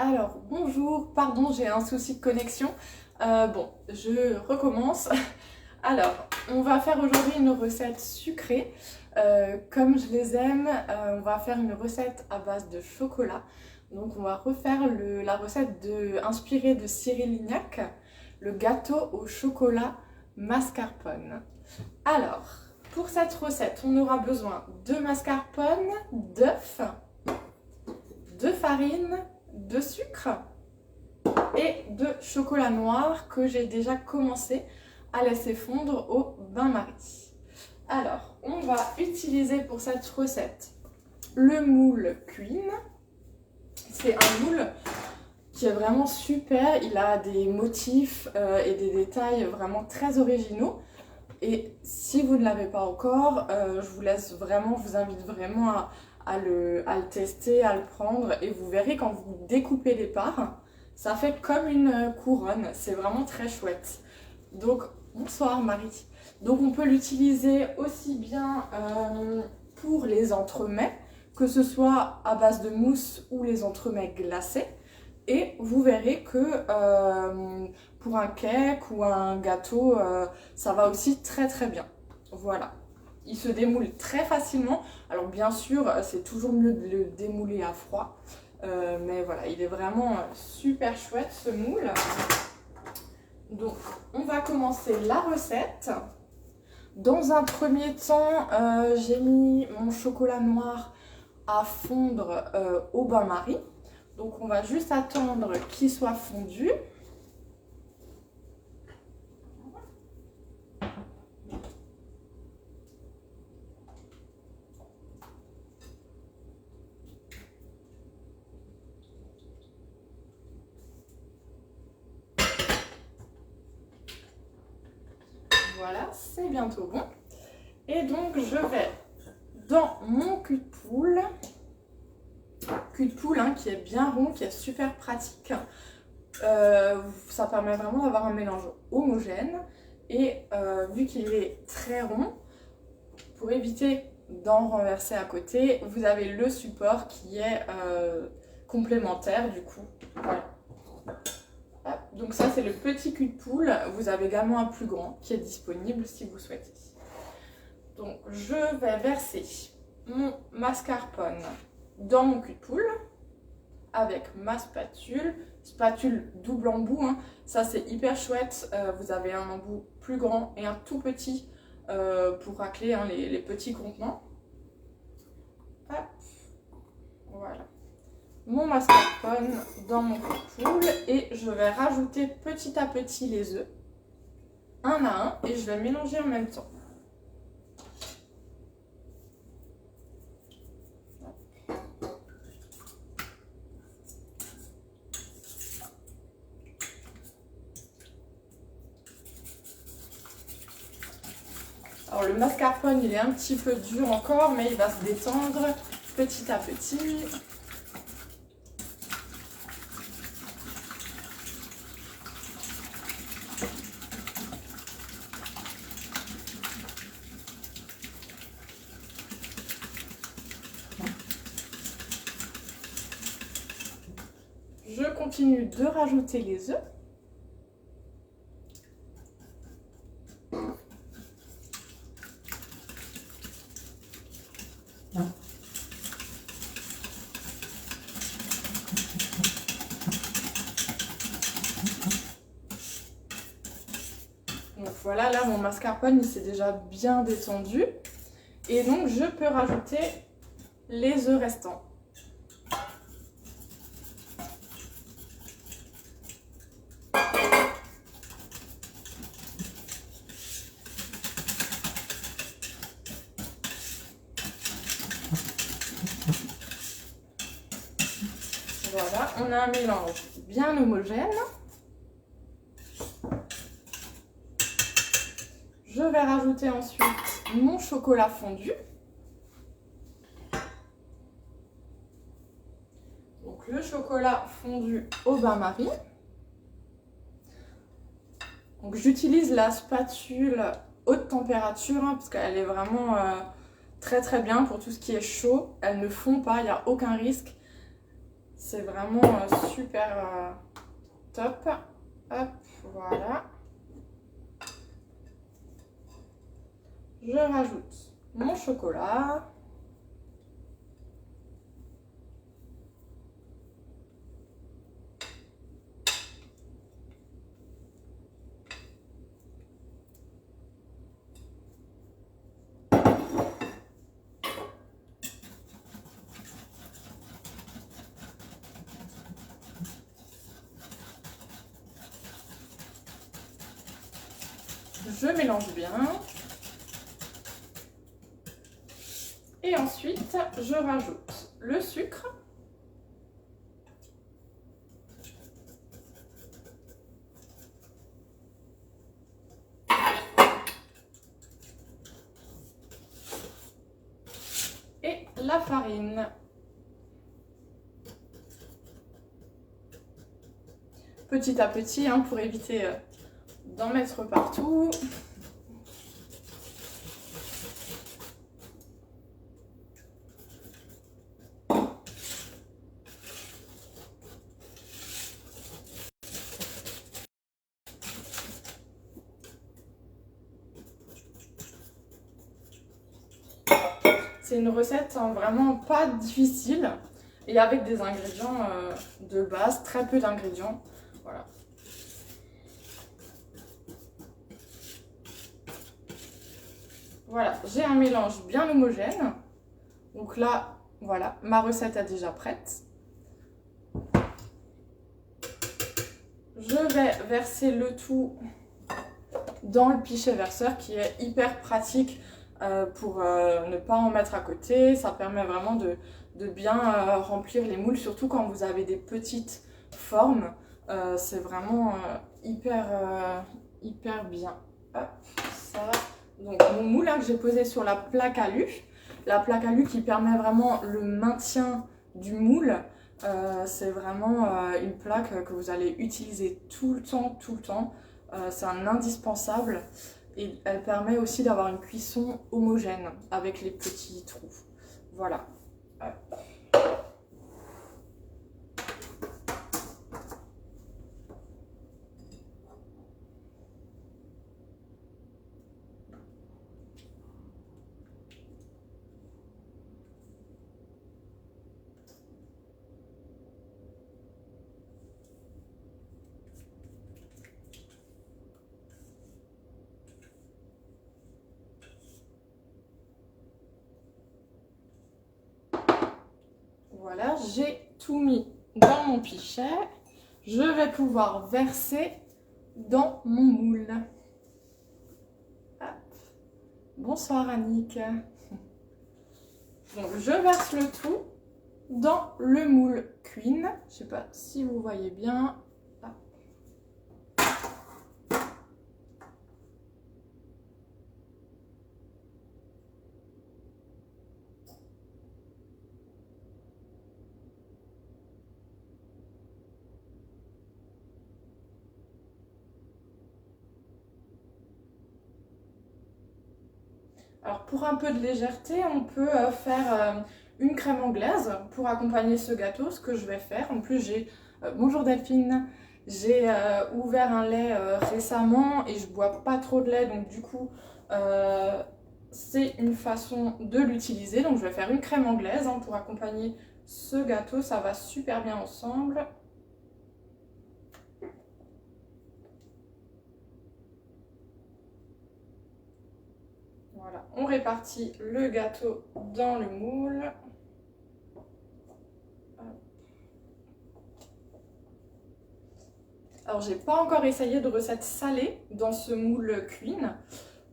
Alors, bonjour, pardon, j'ai un souci de connexion. Bon, je recommence. Alors, on va faire aujourd'hui une recette sucrée. Comme je les aime, on va faire une recette à base de chocolat. Donc, on va refaire la recette inspirée de Cyril Lignac, le gâteau au chocolat mascarpone. Alors, pour cette recette, on aura besoin de mascarpone, d'œufs, de farine, de sucre et de chocolat noir que j'ai déjà commencé à laisser fondre au bain-marie. Alors, on va utiliser pour cette recette le moule Queen. C'est un moule qui est vraiment super, il a des motifs et des détails vraiment très originaux. Et si vous ne l'avez pas encore, je vous invite vraiment à le tester, à le prendre, et vous verrez quand vous découpez les parts, ça fait comme une couronne, c'est vraiment très chouette. Donc, bonsoir Marie. Donc on peut l'utiliser aussi bien pour les entremets, que ce soit à base de mousse ou les entremets glacés. Et vous verrez que pour un cake ou un gâteau, ça va aussi très très bien. Voilà. Il se démoule très facilement. Alors bien sûr, c'est toujours mieux de le démouler à froid. Mais voilà, il est vraiment super chouette ce moule. Donc, on va commencer la recette. Dans un premier temps, j'ai mis mon chocolat noir à fondre au bain-marie. Donc on va juste attendre qu'il soit fondu. Voilà, c'est bientôt bon. Et donc je vais dans mon cul-de-poule. Cul-de-poule qui est bien rond, qui est super pratique. Ça permet vraiment d'avoir un mélange homogène. Et vu qu'il est très rond, pour éviter d'en renverser à côté, vous avez le support qui est complémentaire du coup. Voilà. Donc ça c'est le petit cul-de-poule. Vous avez également un plus grand qui est disponible si vous souhaitez. Donc je vais verser mon mascarpone dans mon cul-de-poule avec ma spatule double embout. Ça c'est hyper chouette. Vous avez un embout plus grand et un tout petit pour racler les petits contenants. Hop. Voilà. Mon mascarpone dans mon cul-de-poule et je vais rajouter petit à petit les œufs, un à un, et je vais mélanger en même temps. Alors le mascarpone il est un petit peu dur encore, mais il va se détendre petit à petit. Je continue de rajouter les œufs. Donc voilà, là mon mascarpone il s'est déjà bien détendu. Et donc je peux rajouter les œufs restants. Voilà, on a un mélange bien homogène. Je vais rajouter ensuite mon chocolat fondu. Donc le chocolat fondu au bain-marie. Donc j'utilise la spatule haute température parce qu'elle est vraiment très très bien pour tout ce qui est chaud. Elle ne fond pas, il n'y a aucun risque. C'est vraiment super top. Hop, voilà. Je rajoute mon chocolat. Je mélange bien. Et ensuite, je rajoute le sucre. Et la farine. Petit à petit, hein, pour éviter d'en mettre partout. C'est une recette hein, vraiment pas difficile et avec des ingrédients de base, très peu d'ingrédients. Voilà. Voilà, j'ai un mélange bien homogène. Donc là, voilà, ma recette est déjà prête. Je vais verser le tout dans le pichet verseur qui est hyper pratique pour ne pas en mettre à côté. Ça permet vraiment de bien remplir les moules, surtout quand vous avez des petites formes. C'est vraiment hyper bien. Hop, ça. Donc mon moule hein, que j'ai posé sur la plaque alu. La plaque alu qui permet vraiment le maintien du moule. C'est vraiment une plaque que vous allez utiliser tout le temps. C'est un indispensable et elle permet aussi d'avoir une cuisson homogène avec les petits trous. Voilà. Voilà, j'ai tout mis dans mon pichet. Je vais pouvoir verser dans mon moule. Hop. Bonsoir Annick. Donc je verse le tout dans le moule Queen. Je sais pas si vous voyez bien. Alors pour un peu de légèreté, on peut faire une crème anglaise pour accompagner ce gâteau, ce que je vais faire. En plus j'ai, bonjour Delphine, j'ai ouvert un lait récemment et je bois pas trop de lait, donc du coup c'est une façon de l'utiliser. Donc je vais faire une crème anglaise hein, pour accompagner ce gâteau, ça va super bien ensemble. Voilà, on répartit le gâteau dans le moule. Alors, j'ai pas encore essayé de recette salée dans ce moule Queen,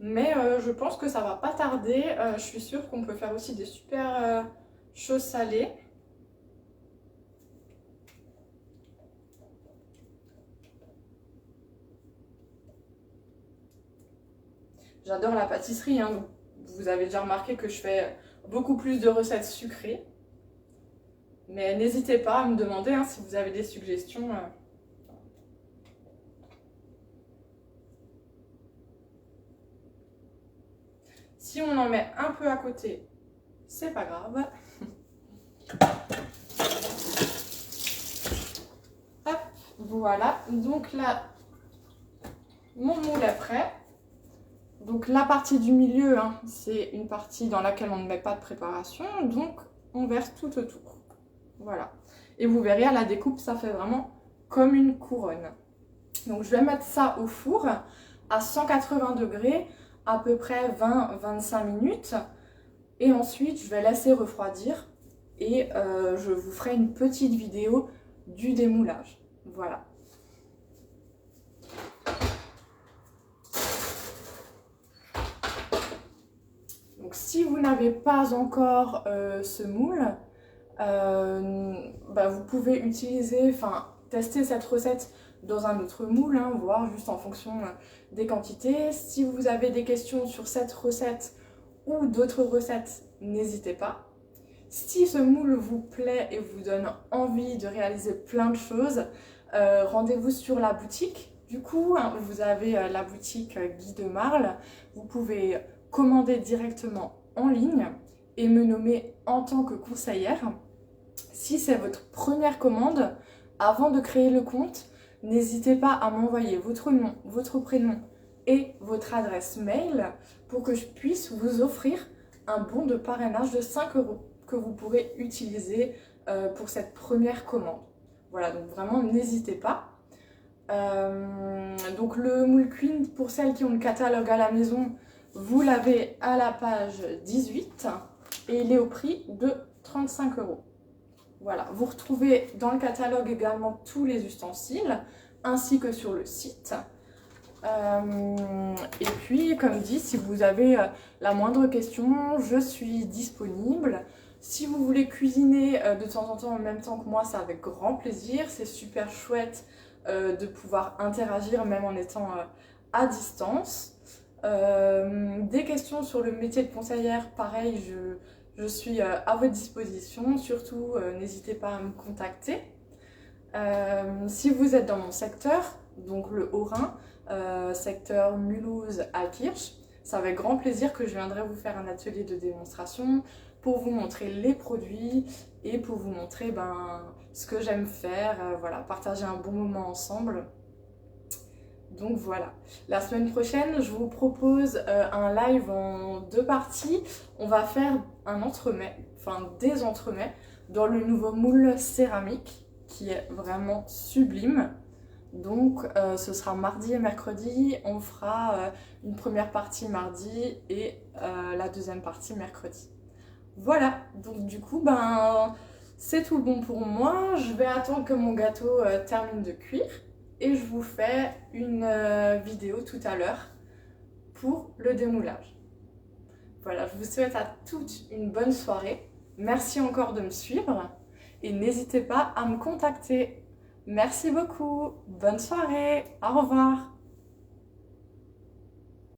mais je pense que ça va pas tarder. Je suis sûre qu'on peut faire aussi des super choses salées. J'adore la pâtisserie, hein. Vous avez déjà remarqué que je fais beaucoup plus de recettes sucrées. Mais n'hésitez pas à me demander hein, si vous avez des suggestions. Si on en met un peu à côté, c'est pas grave. Voilà, donc là, mon moule est prêt. Donc la partie du milieu, hein, c'est une partie dans laquelle on ne met pas de préparation, donc on verse tout autour. Voilà. Et vous verrez à la découpe, ça fait vraiment comme une couronne. Donc je vais mettre ça au four à 180 degrés, à peu près 20-25 minutes. Et ensuite, je vais laisser refroidir et je vous ferai une petite vidéo du démoulage. Voilà. Donc si vous n'avez pas encore ce moule, vous pouvez utiliser, tester cette recette dans un autre moule, hein, voire juste en fonction des quantités. Si vous avez des questions sur cette recette ou d'autres recettes, n'hésitez pas. Si ce moule vous plaît et vous donne envie de réaliser plein de choses, rendez-vous sur la boutique. Du coup, hein, vous avez la boutique Guy de Marle. Vous pouvez commander directement en ligne et me nommer en tant que conseillère. Si c'est votre première commande, avant de créer le compte, n'hésitez pas à m'envoyer votre nom, votre prénom et votre adresse mail pour que je puisse vous offrir un bon de parrainage de 5 € que vous pourrez utiliser pour cette première commande. Voilà, donc vraiment n'hésitez pas. Donc le moule Queen, pour celles qui ont le catalogue à la maison, vous l'avez à la page 18 et il est au prix de 35 €. Voilà, vous retrouvez dans le catalogue également tous les ustensiles ainsi que sur le site. Et puis, comme dit, si vous avez la moindre question, je suis disponible. Si vous voulez cuisiner de temps en temps en même temps que moi, c'est avec grand plaisir. C'est super chouette de pouvoir interagir même en étant à distance. Des questions sur le métier de conseillère, pareil, je suis à votre disposition. Surtout, n'hésitez pas à me contacter. Si vous êtes dans mon secteur, donc le Haut-Rhin, secteur Mulhouse-Altkirch, c'est avec grand plaisir que je viendrai vous faire un atelier de démonstration pour vous montrer les produits et pour vous montrer ce que j'aime faire, voilà, partager un bon moment ensemble. Donc voilà, la semaine prochaine, je vous propose un live en 2 parties. On va faire un entremets, des entremets, dans le nouveau moule céramique qui est vraiment sublime. Donc ce sera mardi et mercredi, on fera une première partie mardi et la deuxième partie mercredi. Voilà, donc du coup, c'est tout bon pour moi. Je vais attendre que mon gâteau termine de cuire et je vous fais une vidéo tout à l'heure pour le démoulage. Voilà, je vous souhaite à toutes une bonne soirée. Merci encore de me suivre et n'hésitez pas à me contacter. Merci beaucoup, bonne soirée, au revoir.